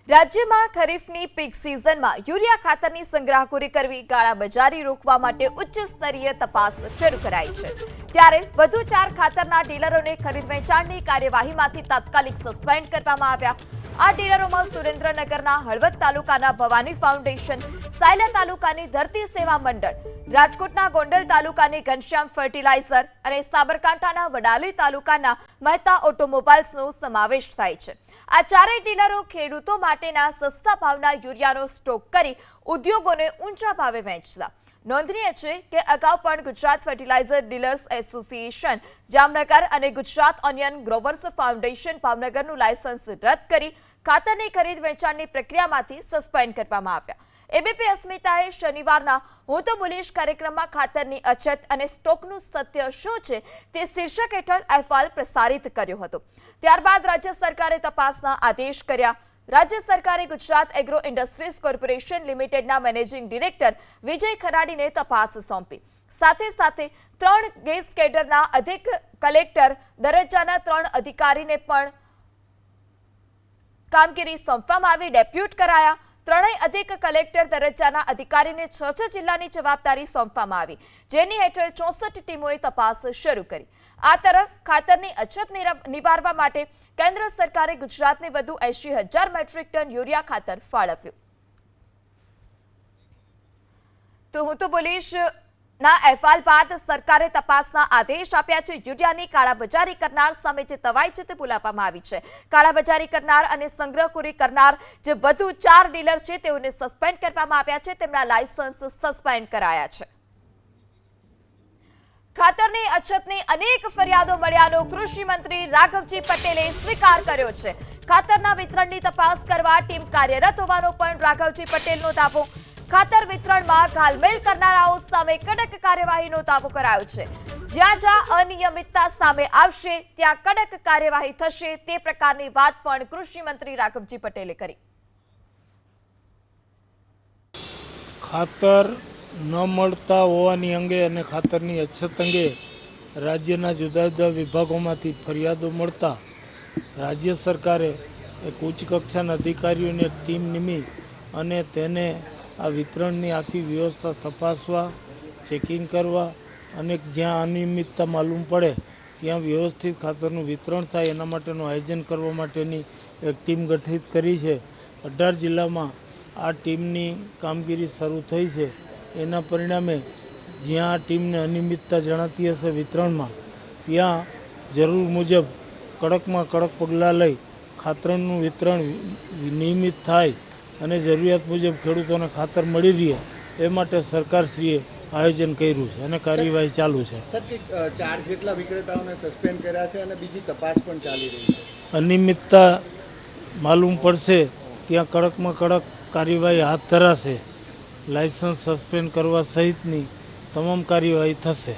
રાજ્યમાં ખરીફની પીક સિઝનમાં યુરિયા ખાતરની સંગ્રહખોરી કરવી, કાળાબજારી રોકવા માટે ઉચ્ચ સ્તરીય તપાસ શરૂ કરાઈ છે। ત્યારે વધુ 4 ખાતરના ડીલરોને ખરીદ વેચાણની કાર્યવાહીમાંથી તાત્કાલિક સસ્પેન્ડ કરવામાં આવ્યા। આ ડીલરોમાં સુરેન્દ્રનગરના હળવદ તાલુકાના ભવાની ફાઉન્ડેશન, સાયલા તાલુકાની ધરતી સેવા મંડળ, રાજકોટના ગોંડલ તાલુકાની ઘનશ્યામ ફર્ટિલાઇઝર અને સાબરકાંઠાના વડાલી તાલુકાના મહેતા ઓટોમોબાઇલ્સનો સમાવેશ થાય છે। આ ચારેય ડીલરો ખેડૂતો માટેના સસ્તા ભાવના યુરિયાનો સ્ટોક કરી ઉદ્યોગોને ઊંચા ભાવે વેચતા। નોંધનીય છે કે અગાઉ પણ Gujarat fertilizer dealers association Jamnagar અને ગુજરાત ઓનિયન ગ્રોવર્સ ફાઉન્ડેશન ભાવનગરનું લાયસન્સ રદ કરી ખાતરની ખરીદ વેચાણની પ્રક્રિયામાંથી સસ્પેન્ડ કરવામાં આવ્યા। એબીપી અસ્મિતાએ શનિવારના હું તો બોલીશ કાર્યક્રમમાં ખાતરની અછત અને સ્ટોકનું સત્ય શું છે તે શીર્ષક હેઠળ અહેવાલ પ્રસારિત કર્યો હતો। ત્યારબાદ રાજ્ય સરકારે તપાસના આદેશ કર્યા। રાજ્ય સરકારે ગુજરાત એગ્રો ઇન્ડસ્ટ્રીઝ કોર્પોરેશન લિમિટેડના મેનેજિંગ ડિરેક્ટર વિજય ખરાડીને તપાસ સોંપી। સાથે સાથે 3 ગેસ કેડરના અધિક કલેક્ટર દરજ્જાના 3 અધિકારીને પણ કામગીરી સોંપવામાં આવી, ડેપ્યુટ કરાયા। ત્રણેય અધિક કલેક્ટર દરજ્જાના અધિકારીને 6 જિલ્લાની જવાબદારી સોંપવામાં આવી, જેની હેઠળ 64 ટીમોએ તપાસ શરૂ કરી। આ તરફ ખાતરની અછત નિવારવા માટે કેન્દ્ર સરકારે ગુજરાતને વધુ 80,000 મેટ્રિક ટન યુરિયા ખાતર ફાળવ્યું। તો હું તો બોલીશ ના અહેવાલ બાદ સરકારે તપાસના આદેશ આપ્યા છે। યુરિયાની કાળાબજારી કરનાર સામે જે તવાઈ છે તે બોલાવવામાં આવી છે। કાળાબજારી કરનાર અને સંગ્રહખોરી કરનાર જે વધુ 4 ડીલર છે તેઓને સસ્પેન્ડ કરવામાં આવ્યા છે, તેમના લાયસન્સ સસ્પેન્ડ કરાયા છે। ખાતરની અછતની અનેક ફરિયાદો મળ્યાનો કૃષિ મંત્રી રાઘવજી પટેલે સ્વીકાર કર્યો છે। ખાતરના વિતરણની તપાસ કરવા ટીમ કાર્યરત હોવાનો પણ રાઘવજી પટેલનો દાવો। ખાતર વિતરણમાં ઘાલમેલ કરનારાઓ સામે કડક કાર્યવાહીનો દાવો કરાયો છે। જ્યાં જ્યાં અનિયમિતતા સામે આવશે ત્યાં કડક કાર્યવાહી થશે તે પ્રકારની વાત પણ કૃષિ મંત્રી રાઘવજી પટેલે કરી। ખાતર ન મળતા હોવાની અંગે અને ખાતરની અછત અંગે રાજ્યના જુદા જુદા વિભાગોમાંથી ફરિયાદો મળતા રાજ્ય સરકારે એક ઉચ્ચ કક્ષાના અધિકારીઓની એક ટીમ નિમી અને તેને આ વિતરણની આખી વ્યવસ્થા તપાસવા, ચેકિંગ કરવા અને જ્યાં અનિયમિતતા માલુમ પડે ત્યાં વ્યવસ્થિત ખાતરનું વિતરણ થાય એના માટેનું આયોજન કરવા માટેની એક ટીમ ગઠિત કરી છે। 18 જિલ્લામાં આ ટીમની કામગીરી શરૂ થઈ છે। એના પરિણામે જ્યાં આ ટીમને અનિયમિતતા જણાતી હશે વિતરણમાં ત્યાં જરૂર મુજબ કડકમાં કડક પગલાં લઈ ખાતરનું વિતરણ નિયમિત થાય અને જરૂરિયાત મુજબ ખેડૂતોને ખાતર મળી રહે એ માટે સરકારશ્રીએ આયોજન કર્યું છે અને કાર્યવાહી ચાલુ છે। 4 જેટલા વિક્રેતાઓને સસ્પેન્ડ કર્યા છે અને બીજી તપાસ પણ ચાલી રહી છે। અનિયમિતતા માલુમ પડશે ત્યાં કડકમાં કડક કાર્યવાહી હાથ ધરાશે। લાયસન્સ સસ્પેન્ડ કરવા સહિતની તમામ કાર્યવાહી થશે।